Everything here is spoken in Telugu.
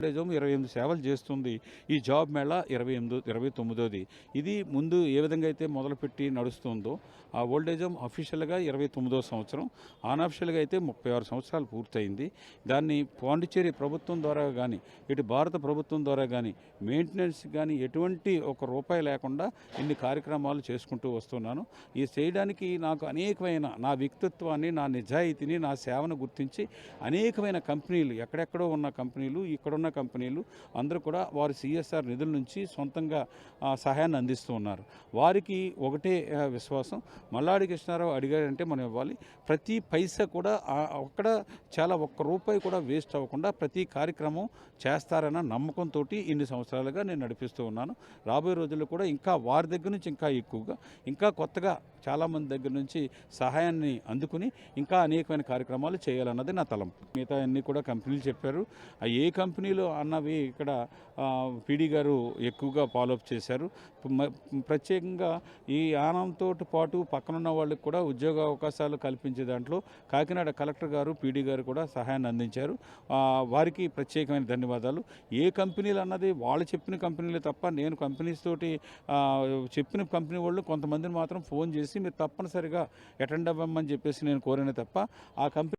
హోమ్ 28 సేవలు చేస్తుంది. ఈ జాబ్ మేళా 29ది. ఇది ముందు ఏ విధంగా అయితే మొదలుపెట్టి నడుస్తుందో ఆ ఓల్డేజ్ హోమ్ అఫీషియల్‌గా 29వ సంవత్సరం. అన్‌అఫీషియల్‌గా అయితే 36 సంవత్సరాలు పూర్తయింది. దాన్ని పాండిచ్చేరి ప్రభుత్వం ద్వారా గానీ, ఇటు భారత ప్రభుత్వం ద్వారా గానీ, మెయింటెనెన్స్‌కి గానీ ఎటువంటి ఒక రూపాయి లేకుండా ఇన్ని కార్యక్రమాలు చేసుకుంటూ వస్తున్నాను. ఇది చేయడానికి నాకు అనేకమైన నా వ్యక్తిత్వాన్ని, నా నిజాయితీని, నా సేవను గుర్తించి అనేకమైన కంపెనీలు ఎక్కడెక్కడో ఉన్న కంపెనీలు, ఇక్కడున్న కంపెనీలు అందరూ కూడా వారి సిఎస్ఆర్ నిధుల నుంచి సొంతంగా సహాయాన్ని అందిస్తూ ఉన్నారు. వారికి ఒకటే విశ్వాసం, మల్లాడి కృష్ణారావు అడిగాడంటే మనం ఇవ్వాలి. ప్రతి పైసా కూడా అక్కడ ఒక్క రూపాయి కూడా వేస్ట్ అవ్వకుండా ప్రతి కార్యక్రమం చేస్తారన్న నమ్మకంతోటి ఇన్ని సంవత్సరాలుగా నేను నడిపిస్తూ ఉన్నాను. రాబోయే రోజుల్లో కూడా ఇంకా వారి దగ్గర నుంచి ఇంకా ఎక్కువగా, ఇంకా కొత్తగా చాలామంది దగ్గర నుంచి సహాయాన్ని అందుకుని ఇంకా అనేకమైన కార్యక్రమాలు చేయాలన్నది నా తలంపు. మిగతా అన్నీ కూడా కంపెనీలు చెప్పారు. ఏ కంపెనీలు అన్నవి ఇక్కడ పీడీ గారు ఎక్కువగా ఫాలోఅప్ చేశారు. ప్రత్యేకంగా ఈ యానంతో పాటు పక్కనున్న వాళ్ళకి కూడా ఉద్యోగ అవకాశాలు కల్పించే దాంట్లో కాకినాడ కలెక్టర్ గారు, పీడీ గారు కూడా సహాయాన్ని అందించారు. వారికి ప్రత్యేకమైన ధన్యవాదాలు. ఏ కంపెనీలు అన్నది వాళ్ళు చెప్పిన కంపెనీలే తప్ప నేను కంపెనీస్ తోటి చెప్పిన కంపెనీ వాళ్ళు కొంతమందిని మాత్రం ఫోన్ చేసి మీరు తప్పనిసరిగా అటెండ్ అవ్వమని చెప్పేసి నేను కోరానే తప్ప ఆ కంపెనీ